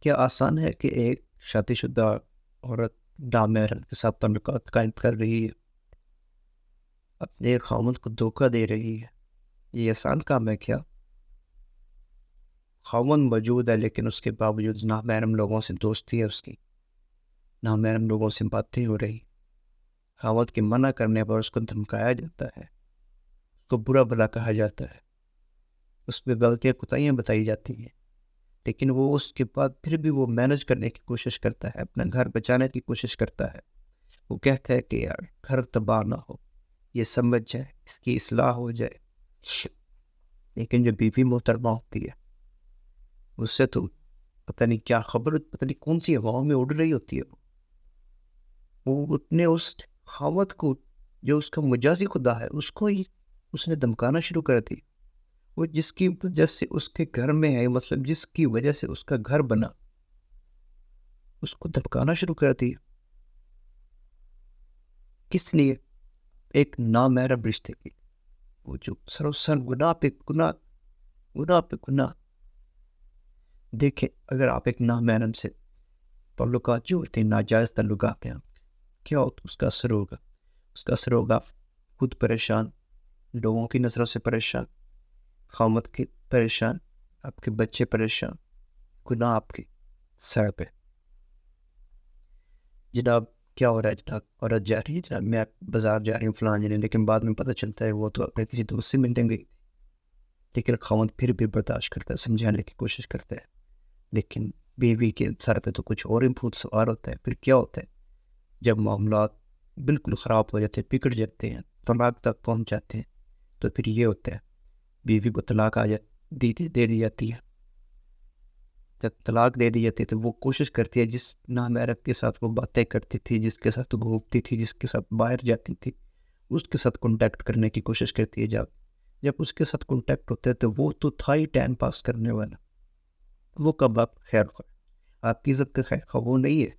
کیا آسان ہے کہ ایک شادی شدہ عورت نامحرم کے ساتھ تعلقات قائم کر رہی ہے، اپنے خاوند کو دھوکہ دے رہی ہے؟ یہ آسان کام ہے کیا؟ خاوند موجود ہے لیکن اس کے باوجود نامحرم لوگوں سے دوستی ہے، اس کی نامحرم لوگوں سے باتیں ہو رہی، خاوند کے منع کرنے پر اس کو دھمکایا جاتا ہے، اس کو برا بھلا کہا جاتا ہے، اس میں غلطیاں کوتاہیاں بتائی جاتی ہیں، لیکن وہ اس کے بعد پھر بھی وہ مینج کرنے کی کوشش کرتا ہے، اپنا گھر بچانے کی کوشش کرتا ہے۔ وہ کہتا ہے کہ یار گھر تباہ نہ ہو، یہ سمجھ جائے، اس کی اصلاح ہو جائے۔ لیکن جو بیوی محترمہ ہوتی ہے، اس سے تو پتہ نہیں کیا خبر، پتہ نہیں کون سی ہواؤں میں اڑ رہی ہوتی ہے۔ وہ اتنے اس خاوند کو، جو اس کا مجازی خدا ہے، اس کو ہی اس نے دھمکانا شروع کر دی۔ وہ جس کی وجہ سے اس کے گھر میں ہے، مطلب جس کی وجہ سے اس کا گھر بنا، اس کو دھمکانا شروع کر دی۔ کس لیے؟ ایک نامحرم رشتے کی، وہ جو سروسر گناہ پہ گناہ، گناہ پہ گناہ۔ دیکھیں، اگر آپ ایک نامحرم سے تعلقات جو ہوتے ہیں، ناجائز تعلقات ہیں، کیا ہوتا اس کا اثر ہوگا؟ اس کا اثر ہوگا آپ خود پریشان، لوگوں کی نظروں سے پریشان، خامد کی پریشان، آپ کے بچے پریشان، گناہ آپ کی سر پہ۔ جناب کیا ہو رہا ہے؟ جناب عورت جا رہی ہے، جناب میں بازار جا رہی ہوں فلاں جانے، لیکن بعد میں پتہ چلتا ہے وہ تو اپنے کسی دوست سے ملنے گئی، لیکن خاوند پھر بھی برداشت کرتا ہے، سمجھانے کی کوشش کرتا ہے، لیکن بیوی کے سر پہ تو کچھ اور ہی بھوت سوار ہوتا ہے۔ پھر کیا ہوتا ہے؟ جب معاملات بالکل خراب ہو جاتے ہیں، بگڑ جاتے ہیں، طلاق تک پہنچ جاتے ہیں، تو پھر یہ ہوتا ہے، بیوی کو طلاق دے دی جاتی ہے۔ جب طلاق دے دی جاتی ہے تو وہ کوشش کرتی ہے، جس نامحرم کے ساتھ وہ باتیں کرتی تھی، جس کے ساتھ گھومتی تھی، جس کے ساتھ باہر جاتی تھی، اس کے ساتھ کانٹیکٹ کرنے کی کوشش کرتی ہے۔ جب اس کے ساتھ کانٹیکٹ ہوتا ہے تو وہ تو تھا ہی ٹائم پاس کرنے والا، وہ کب آپ خیر خواہ، آپ کی عزت کا خیر خواہ وہ نہیں ہے۔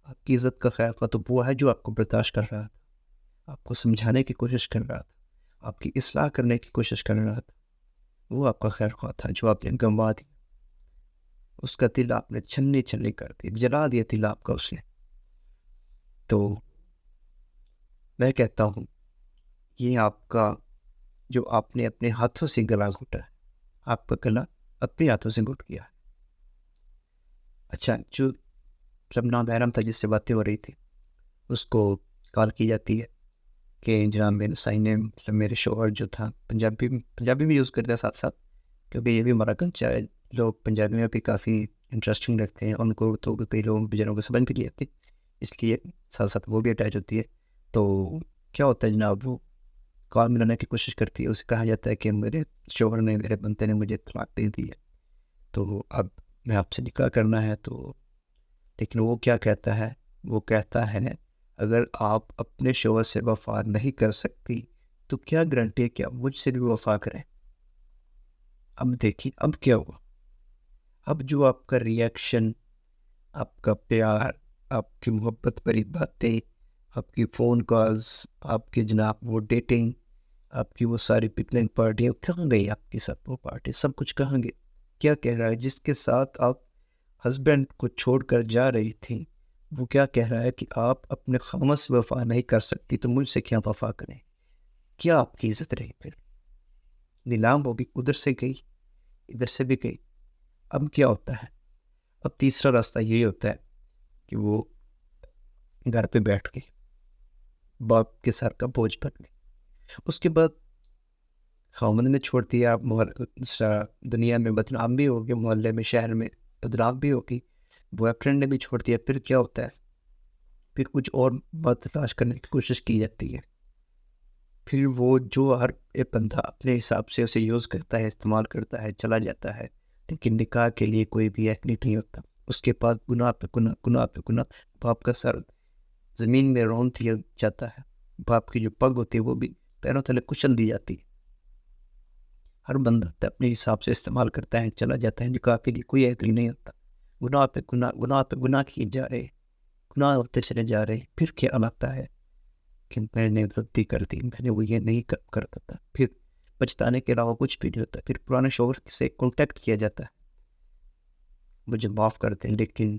آپ کی عزت کا خیر خواہ تو وہ ہے جو آپ کو برداشت کر رہا تھا، آپ کو سمجھانے کی کوشش کر رہا تھا، آپ کی اصلاح کرنے کی کوشش کر رہا تھا، وہ آپ کا خیر خواہ تھا جو آپ نے گنوا دیا۔ اس کا دل آپ نے چھلنی چھلنی کر دیا، جلا دیا دل آپ کا اس نے۔ تو میں کہتا ہوں، یہ آپ کا جو آپ نے اپنے ہاتھوں سے گلا گھوٹا ہے، آپ کا گلا اپنے ہاتھوں سے گھٹ گیا ہے۔ اچھا، جو جب نامحرم تھا جس سے باتیں ہو رہی تھی، اس کو کال کی جاتی ہے کہ جناب میرے سائن نے، مطلب میرے شوہر جو تھا، پنجابی میں یوز کرتے ہیں ساتھ ساتھ، کیونکہ یہ بھی ہمارا کلچر ہے، لوگ پنجابی میں بھی کافی انٹرسٹنگ رکھتے ہیں، ان کو تو کئی لوگوں بیچاروں کو سمجھ بھی نہیں آتی، اس لیے ساتھ ساتھ وہ بھی اٹیچ ہوتی ہے۔ تو کیا ہوتا ہے جناب، وہ کال ملانے کی کوشش کرتی ہے، اسے کہا جاتا ہے کہ میرے شوہر نے، میرے بندے نے مجھے طلاق دے دی ہے، تو اب میں آپ سے نکاح کرنا ہے۔ تو لیکن وہ کیا کہتا ہے؟ وہ کہتا ہے اگر آپ اپنے شوہر سے وفا نہیں کر سکتی تو کیا گارنٹی ہے کہ آپ مجھ سے بھی وفا کریں؟ اب دیکھیے اب کیا ہوا، اب جو آپ کا ریئیکشن، آپ کا پیار، آپ کی محبت بھری باتیں، آپ کی فون کالز، آپ کی جناب وہ ڈیٹنگ، آپ کی وہ ساری پکنک پارٹیاں کہاں گئی؟ آپ کی سب وہ پارٹی سب کچھ کہاں گئی؟ کیا کہہ رہا ہے جس کے ساتھ آپ ہسبینڈ کو چھوڑ کر جا رہی تھیں؟ وہ کیا کہہ رہا ہے کہ آپ اپنے خامد سے وفا نہیں کر سکتی تو مجھ سے کیا وفا کریں؟ کیا آپ کی عزت رہی؟ پھر نیلام ہوگی، ادھر سے گئی، ادھر سے بھی گئی۔ اب کیا ہوتا ہے؟ اب تیسرا راستہ یہی ہوتا ہے کہ وہ گھر پہ بیٹھ کے باپ کے سر کا بوجھ بن گئی۔ اس کے بعد خامد نے چھوڑ دیا، دنیا میں بدنام بھی ہوگی، محلے میں، شہر میں بدنام بھی ہوگی، بوائے فرینڈ نے بھی چھوڑ دیا۔ پھر کیا ہوتا ہے؟ پھر کچھ اور بات تلاش کرنے کی کوشش کی جاتی ہے۔ پھر وہ جو ہر ایک بندہ اپنے حساب سے اسے یوز کرتا ہے، استعمال کرتا ہے، چلا جاتا ہے، لیکن نکاح کے لیے کوئی بھی ایتھلیٹ نہیں ہوتا۔ اس کے بعد گناہ پہ گناہ، گناہ پہ گناہ، باپ کا سر زمین میں رون دیا جاتا ہے، باپ کی جو پگ ہوتی ہے وہ بھی پیروں تلے کچل دی جاتی ہے۔ ہر بندہ اپنے حساب سے استعمال کرتا ہے، چلا جاتا ہے، نکاح کے لیے کوئی ایتھلیٹ نہیں ہوتا۔ گناہ پہ گناہ، گناہ پہ گناہ کیے جا رہے، گناہ ہوتے چلے جا رہے۔ پھر کیا آتا ہے کہ میں نے غلطی کر دی، میں نے وہ یہ نہیں کرتا تھا۔ پھر پچھتانے کے علاوہ کچھ بھی نہیں ہوتا۔ پھر پرانے شوہر سے کانٹیکٹ کیا جاتا ہے، مجھے معاف کر دیں، لیکن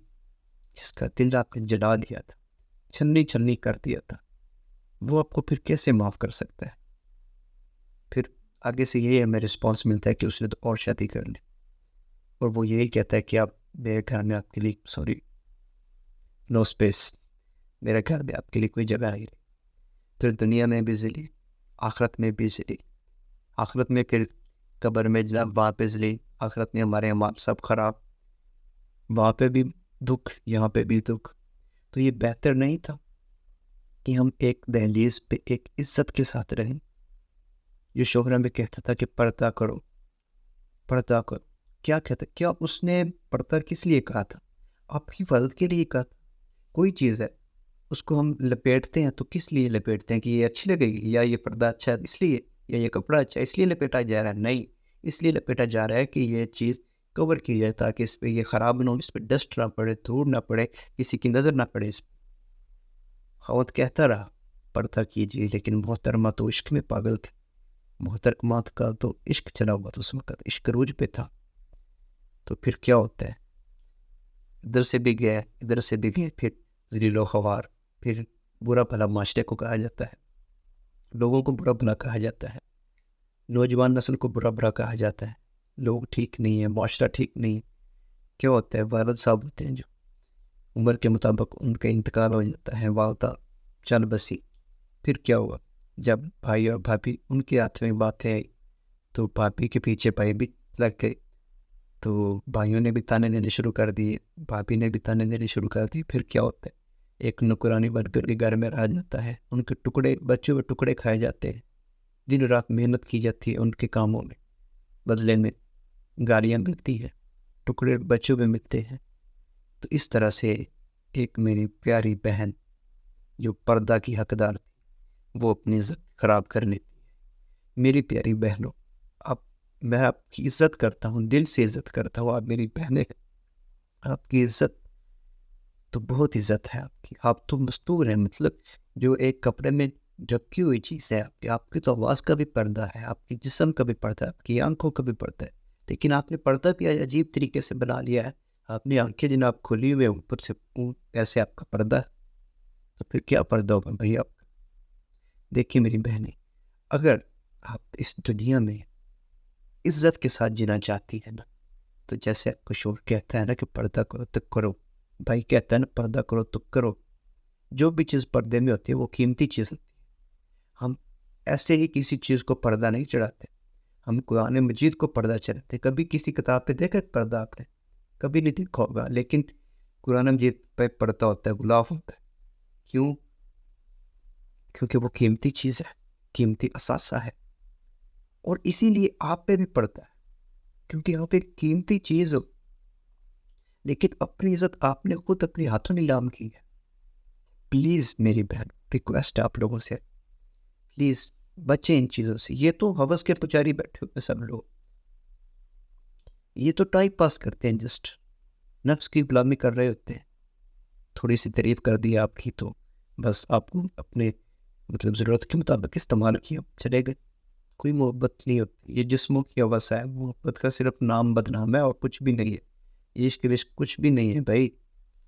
جس کا دل آپ نے جلا دیا تھا، چھلنی چھلنی کر دیا تھا، وہ آپ کو پھر کیسے معاف کر سکتا ہے؟ پھر آگے سے یہی ہمیں رسپانس ملتا ہے کہ اس نے تو اور شادی کر لی، اور وہ یہی کہتا ہے کہ آپ میرے گھر میں آپ کے لیے نو اسپیس، میرے گھر میں آپ کے لیے کوئی جگہ نہیں رہی۔ پھر دنیا میں بھی ذلی، آخرت میں بھی ذلی، آخرت میں پھر قبر میں جناب وہاں پہ ذلی، آخرت میں ہمارے اعمال سب خراب، وہاں پہ بھی دکھ، یہاں پہ بھی دکھ۔ تو یہ بہتر نہیں تھا کہ ہم ایک دہلیز پہ ایک عزت کے ساتھ رہیں؟ جو شوہر میں کہتا تھا کہ پردہ کرو، پردہ کرو، کیا کہتا؟ کیا اس نے پردہ کس لیے کہا تھا؟ آپ کی حفاظت کے لیے کہا تھا۔ کوئی چیز ہے اس کو ہم لپیٹتے ہیں تو کس لیے لپیٹتے ہیں؟ کہ یہ اچھی لگے گی، یا یہ پردہ اچھا ہے اس لیے، یا یہ کپڑا اچھا ہے اس لیے لپیٹا جا رہا ہے؟ نہیں، اس لیے لپیٹا جا رہا ہے کہ یہ چیز کور کی جائے، تاکہ اس پہ یہ خراب نہ ہو، اس پہ ڈسٹ نہ پڑے، دھول نہ پڑے، کسی کی نظر نہ پڑے اس پہ۔ خاوند کہتا رہا پردہ کیجیے، لیکن محترمہ تو عشق میں پاگل تھی، محترمہ کا تو عشق چلا ہوا تھا، اس وقت عشق عروج پہ تھا۔ تو پھر کیا ہوتا ہے؟ ادھر سے بھی گئے، ادھر سے بھی گئے، پھر ذلیل و خوار، پھر برا بھلا معاشرے کو کہا جاتا ہے، لوگوں کو برا بھلا کہا جاتا ہے، نوجوان نسل کو برا بھلا کہا جاتا ہے، لوگ ٹھیک نہیں ہیں، معاشرہ ٹھیک نہیں ہے۔ کیا ہوتا ہے؟ والد صاحب ہوتے ہیں جو عمر کے مطابق ان کا انتقال ہو جاتا ہے، والدہ چل بسی۔ پھر کیا ہوا؟ جب بھائی اور بھابھی ان کے ہاتھ میں باتیں آئی تو بھابھی کے پیچھے بھائی بھی لگ گئے، تو بھائیوں نے بھی تانے دینے شروع کر دیے، بھابھی نے بھی تانے دینے شروع کر دی۔ پھر کیا ہوتا ہے؟ ایک نوکرانی بن کر کے گھر میں رہ جاتا ہے، ان کے ٹکڑے، بچوں کے ٹکڑے کھائے جاتے ہیں، دن رات محنت کی جاتی ہے ان کے کاموں میں، بدلے میں گالیاں ملتی ہیں، ٹکڑے بچوں میں ملتے ہیں۔ تو اس طرح سے ایک میری پیاری بہن جو پردہ کی حقدار تھی، وہ اپنی عزت خراب کر لیتی ہے۔ میری پیاری بہنوں، میں آپ کی عزت کرتا ہوں، دل سے عزت کرتا ہوں، آپ میری بہنیں ہیں، آپ کی عزت تو بہت عزت ہے آپ کی، آپ تو مستور ہیں، مطلب جو ایک کپڑے میں ڈھکی ہوئی چیز ہے آپ کی تو آواز کا بھی پردہ ہے، آپ کی جسم کا بھی پردہ ہے، آپ کی آنکھوں کا بھی پردہ ہے، لیکن آپ نے پردہ بھی عجیب طریقے سے بنا لیا ہے، آپ نے آنکھیں جناب کھلی ہوئے اوپر سے ایسے آپ کا پردہ ہے، تو پھر کیا پردہ ہوگا بھائی آپ کا؟ دیکھیے میری بہنیں، اگر آپ اس دنیا میں عزت کے ساتھ جینا چاہتی ہے نا، تو جیسے آپ کو شوہر کہتا ہے نا کہ پردہ کرو تو کرو، بھائی کہتا ہے نا پردہ کرو تو کرو، جو بھی چیز پردے میں ہوتی ہے وہ قیمتی چیز ہوتی ہے، ہم ایسے ہی کسی چیز کو پردہ نہیں چڑھاتے، ہم قرآن مجید کو پردہ چڑھاتے۔ کبھی کسی کتاب پہ دیکھا پردہ آپ نے؟ کبھی نہیں دیکھا ہوگا، لیکن قرآن مجید پہ پردہ ہوتا ہے، غلاف ہوتا ہے۔ کیوں؟ کیونکہ وہ قیمتی چیز ہے، قیمتی اثاثہ ہے، اور اسی لیے آپ پہ بھی پڑتا ہے، کیونکہ آپ ایک قیمتی چیز ہو، لیکن اپنی عزت آپ نے خود اپنے ہاتھوں نیلام کی ہے۔ پلیز میری بہن، ریکویسٹ ہے آپ لوگوں سے، پلیز بچیں ان چیزوں سے۔ یہ تو ہوس کے پجاری بیٹھے ہوئے سب لوگ، یہ تو ٹائم پاس کرتے ہیں، جسٹ نفس کی غلامی کر رہے ہوتے ہیں، تھوڑی سی تعریف کر دی آپ کی تو بس آپ کو اپنے مطلب ضرورت کے مطابق استعمال کیا، چلے گئے، کوئی محبت نہیں ہوتی، یہ جسموں کی ہوس ہے، محبت کا صرف نام بدنام ہے اور کچھ بھی نہیں ہے، یہ عشق وشق کچھ بھی نہیں ہے بھائی،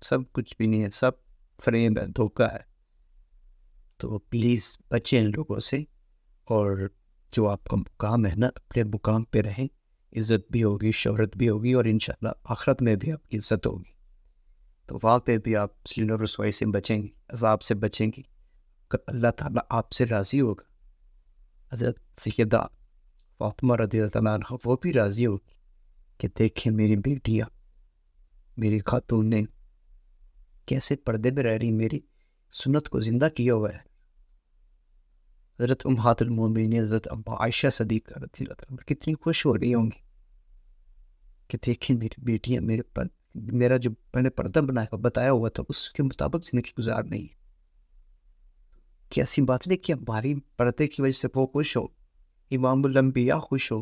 سب کچھ بھی نہیں ہے، سب فریب ہے، دھوکہ ہے۔ تو پلیز بچیں ان لوگوں سے، اور جو آپ کا مقام ہے نا، اپنے مقام پہ رہیں، عزت بھی ہوگی، شہرت بھی ہوگی، اور انشاءاللہ آخرت میں بھی آپ کی عزت ہوگی، تو وہاں پہ بھی آپ ذل و رسوائی سے بچیں گی، عذاب سے بچیں گی، اللہ تعالیٰ آپ سے راضی ہوگا۔ حضرت سیدہ فاطمہ رضی اللہ عنہ وہ بھی راضی ہوگی کہ دیکھیں میری بیٹیاں، میری خاتون نے کیسے پردے میں رہ رہی، میری سنت کو زندہ کیا ہوا ہے۔ حضرت امہات المومنین حضرت عائشہ صدیقہ رضی اللہ عنہ کتنی خوش ہو رہی ہوں گی کہ دیکھیں میری بیٹیاں میرا جو میں نے پردہ بتایا ہوا تھا اس کے مطابق زندگی گزار نہیں ہے۔ کیسی بات نہیں کہ ہماری پردے کی وجہ سے وہ خوش ہو، امام الانبیاء خوش ہو،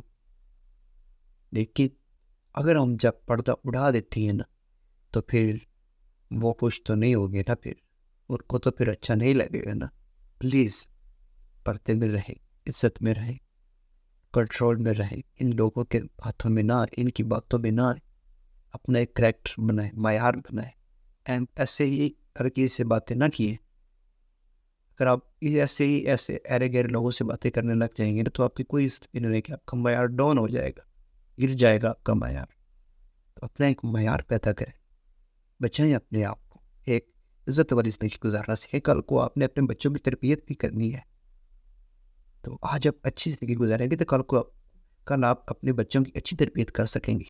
لیکن اگر ہم جب پردہ اڑا دیتی ہیں نا تو پھر وہ خوش تو نہیں ہوگے نا، پھر ان کو تو پھر اچھا نہیں لگے گا نا۔ پلیز پردے میں رہیں، عزت میں رہیں، کنٹرول میں رہیں، ان لوگوں کے ہاتھوں میں نہ آئے، ان کی باتوں میں نہ آئے، اپنا ایک کریکٹر بنائیں، معیار بنائیں، اینڈ ایسے ہی ہر کسی سے باتیں نہ کیے. اگر آپ ایسے ہی ایسے ایرے گیرے لوگوں سے باتیں کرنے لگ جائیں گے نا تو آپ کی کوئی عزت نہیں رہے گی، آپ کا معیار ڈاؤن ہو جائے گا، گر جائے گا آپ کا معیار. تو اپنا ایک معیار پیدا کریں، بچائیں اپنے آپ کو، ایک عزت والی زندگی گزارنا سیکھیں. کل کو آپ نے اپنے بچوں کی تربیت بھی کرنی ہے، تو آج آپ اچھی زندگی گزاریں گے تو کل آپ اپنے بچوں کی اچھی تربیت کر سکیں گے.